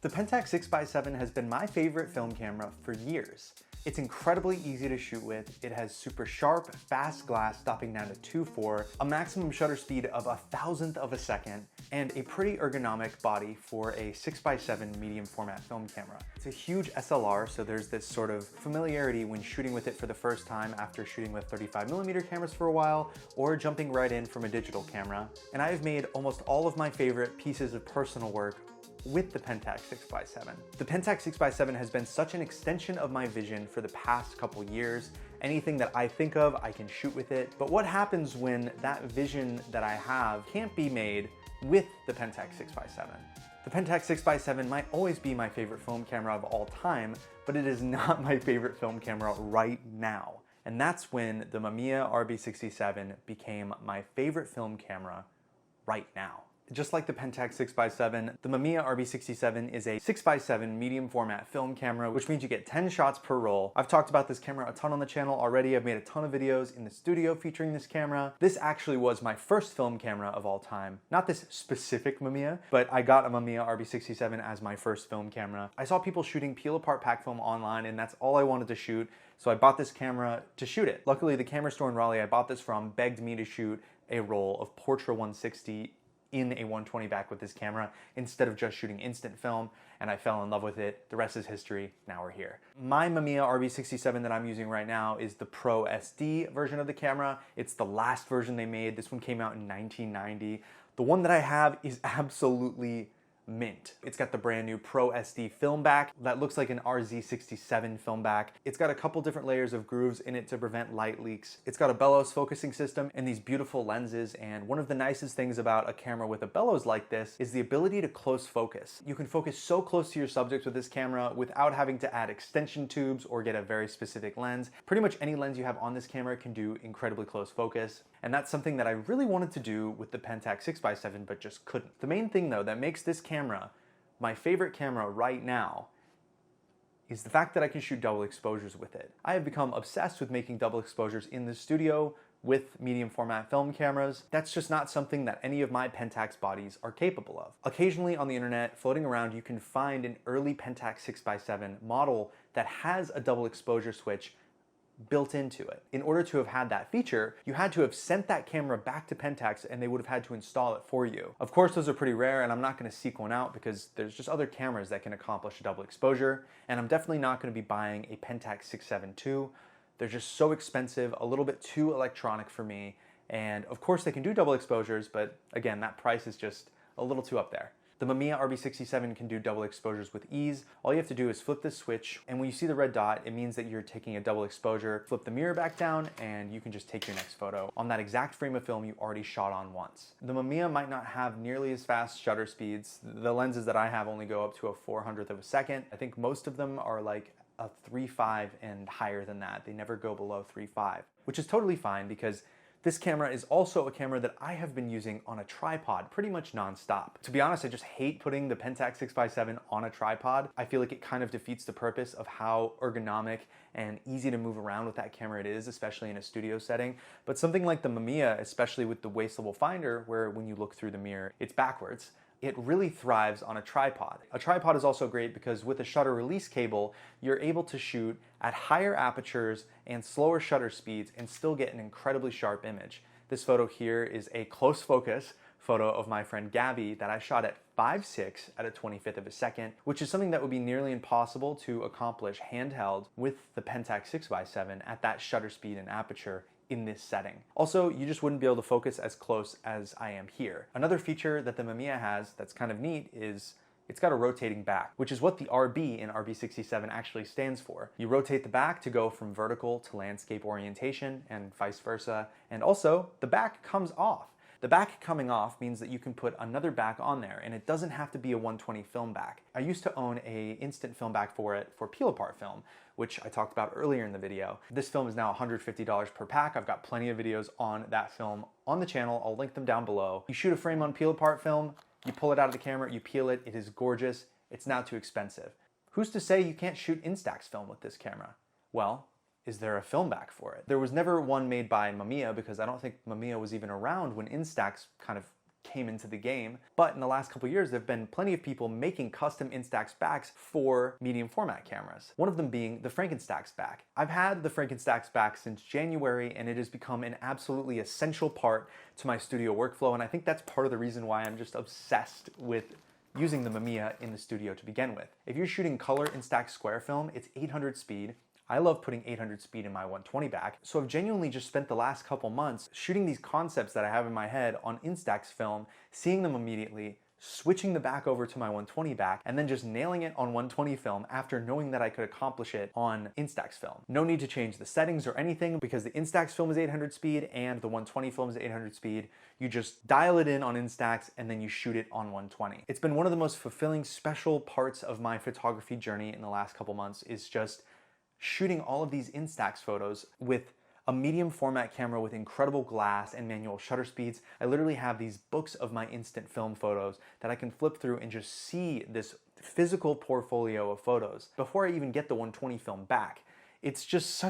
The Pentax 6x7 has been my favorite film camera for years. It's incredibly easy to shoot with, it has super sharp, fast glass stopping down to 2.4, a maximum shutter speed of 1,000th of a second, and a pretty ergonomic body for a 6x7 medium format film camera. It's a huge SLR, so there's this sort of familiarity when shooting with it for the first time after shooting with 35mm cameras for a while, or jumping right in from a digital camera. And I've made almost all of my favorite pieces of personal work with the Pentax 6x7. The Pentax 6x7 has been such an extension of my vision for the past couple years. Anything that I think of, I can shoot with it. But what happens when that vision that I have can't be made with the Pentax 6x7? The Pentax 6x7 might always be my favorite film camera of all time, but it is not my favorite film camera right now. And that's when the Mamiya RB67 became my favorite film camera right now. Just like the Pentax 6x7, the Mamiya RB67 is a 6x7 medium format film camera, which means you get 10 shots per roll. I've talked about this camera a ton on the channel already. I've made a ton of videos in the studio featuring this camera. This actually was my first film camera of all time. Not this specific Mamiya, but I got a Mamiya RB67 as my first film camera. I saw people shooting peel apart pack film online, and that's all I wanted to shoot. So I bought this camera to shoot it. Luckily, the camera store in Raleigh I bought this from begged me to shoot a roll of Portra 160 in a 120 back with this camera instead of just shooting instant film, and I fell in love with it. The rest is history. Now we're here. My Mamiya RB67 that I'm using right now is the Pro SD version of the camera. It's the last version they made. This one came out in 1990. The one that I have is absolutely mint. It's got the brand new Pro SD film back that looks like an RZ67 film back. It's got a couple different layers of grooves in it to prevent light leaks. It's got a bellows focusing system and these beautiful lenses, and one of the nicest things about a camera with a bellows like this is the ability to close focus. You can focus so close to your subject with this camera without having to add extension tubes or get a very specific lens. Pretty much any lens you have on this camera can do incredibly close focus, and that's something that I really wanted to do with the Pentax 6x7 but just couldn't. The main thing though that makes this camera my favorite camera right now is the fact that I can shoot double exposures with it. I have become obsessed with making double exposures in the studio with medium format film cameras. That's just not something that any of my Pentax bodies are capable of. Occasionally on the internet, floating around, you can find an early Pentax 6x7 model that has a double exposure switch built into it. In order to have had that feature, you had to have sent that camera back to Pentax and they would have had to install it for you. Of course, those are pretty rare, and I'm not gonna seek one out because there's just other cameras that can accomplish a double exposure, and I'm definitely not gonna be buying a Pentax 6.7 II. They're just so expensive, a little bit too electronic for me, and of course they can do double exposures, but again, that price is just a little too up there. The Mamiya RB67 can do double exposures with ease. All you have to do is flip this switch, and when you see the red dot, it means that you're taking a double exposure. Flip the mirror back down, and you can just take your next photo on that exact frame of film you already shot on once. The Mamiya might not have nearly as fast shutter speeds. The lenses that I have only go up to a 400th of a second. I think most of them are like a 3.5 and higher than that. They never go below 3.5, which is totally fine because this camera is also a camera that I have been using on a tripod pretty much non-stop. To be honest, I just hate putting the Pentax 6x7 on a tripod. I feel like it kind of defeats the purpose of how ergonomic and easy to move around with that camera it is, especially in a studio setting. But something like the Mamiya, especially with the waist-level finder, where when you look through the mirror, it's backwards, it really thrives on a tripod. A tripod is also great because with a shutter release cable, you're able to shoot at higher apertures and slower shutter speeds and still get an incredibly sharp image. This photo here is a close focus photo of my friend Gabby that I shot at 5.6 at a 25th of a second, which is something that would be nearly impossible to accomplish handheld with the Pentax 6x7 at that shutter speed and aperture in this setting. Also, you just wouldn't be able to focus as close as I am here. Another feature that the Mamiya has that's kind of neat is it's got a rotating back, which is what the RB in RB67 actually stands for. You rotate the back to go from vertical to landscape orientation and vice versa, and also the back comes off. The back coming off means that you can put another back on there, and it doesn't have to be a 120 film back. I used to own a instant film back for it for peel apart film, which I talked about earlier in the video. This film is now $150 per pack. I've got plenty of videos on that film on the channel. I'll link them down below. You shoot a frame on peel apart film, you pull it out of the camera, you peel it, it is gorgeous. It's not too expensive. Who's to say you can't shoot Instax film with this camera? Well, is there a film back for it? There was never one made by Mamiya because I don't think Mamiya was even around when Instax kind of came into the game. But in the last couple years, there have been plenty of people making custom Instax backs for medium format cameras. One of them being the Frankenstacks back. I've had the Frankenstacks back since January, and it has become an absolutely essential part to my studio workflow. And I think that's part of the reason why I'm just obsessed with using the Mamiya in the studio to begin with. If you're shooting color Instax square film, it's 800 speed. I love putting 800 speed in my 120 back, so I've genuinely just spent the last couple months shooting these concepts that I have in my head on Instax film, seeing them immediately, switching the back over to my 120 back, and then just nailing it on 120 film after knowing that I could accomplish it on Instax film. No need to change the settings or anything because the Instax film is 800 speed and the 120 film is 800 speed. You just dial it in on Instax and then you shoot it on 120. It's been one of the most fulfilling, special parts of my photography journey in the last couple months is just shooting all of these Instax photos with a medium format camera with incredible glass and manual shutter speeds. I literally have these books of my instant film photos that I can flip through and just see this physical portfolio of photos before I even get the 120 film back. It's just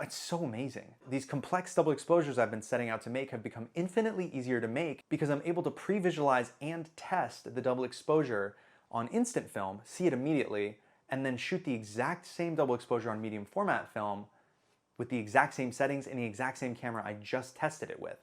it's so amazing. These complex double exposures I've been setting out to make have become infinitely easier to make because I'm able to pre-visualize and test the double exposure on instant film, see it immediately, and then shoot the exact same double exposure on medium format film with the exact same settings and the exact same camera I just tested it with.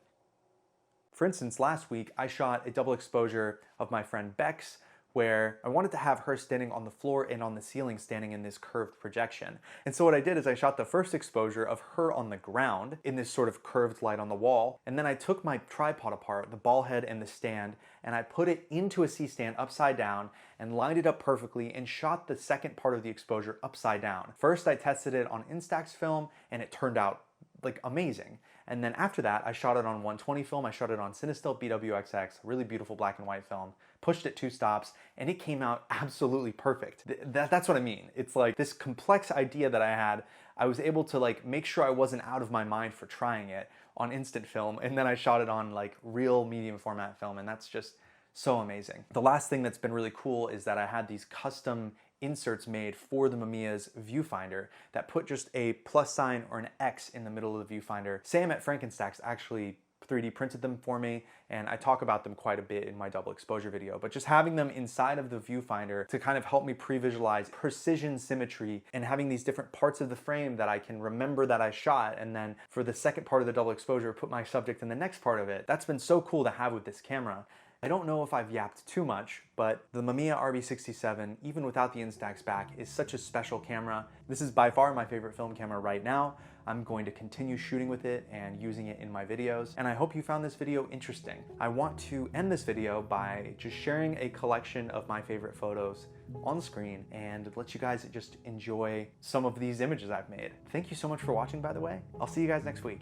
For instance, last week I shot a double exposure of my friend Bex where I wanted to have her standing on the floor and on the ceiling standing in this curved projection. And so what I did is I shot the first exposure of her on the ground in this sort of curved light on the wall, and then I took my tripod apart, the ball head and the stand, and I put it into a C-stand upside down and lined it up perfectly and shot the second part of the exposure upside down. First I tested it on Instax film and it turned out like amazing. And then after that, I shot it on 120 film, I shot it on Cinestill BWXX, really beautiful black and white film, pushed it 2 stops, and it came out absolutely perfect. That's what I mean. It's like this complex idea that I had, I was able to like make sure I wasn't out of my mind for trying it on instant film, and then I shot it on like real medium format film, and that's just so amazing. The last thing that's been really cool is that I had these custom inserts made for the Mamiya's viewfinder that put just a plus sign or an X in the middle of the viewfinder. Sam at Frankenstacks actually 3D printed them for me, and I talk about them quite a bit in my double exposure video, but just having them inside of the viewfinder to kind of help me pre-visualize precision symmetry and having these different parts of the frame that I can remember that I shot, and then for the second part of the double exposure, put my subject in the next part of it. That's been so cool to have with this camera. I don't know if I've yapped too much, but the Mamiya RB67, even without the Instax back, is such a special camera. This is by far my favorite film camera right now. I'm going to continue shooting with it and using it in my videos, and I hope you found this video interesting. I want to end this video by just sharing a collection of my favorite photos on the screen and let you guys just enjoy some of these images I've made. Thank you so much for watching, by the way. I'll see you guys next week.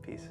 Peace.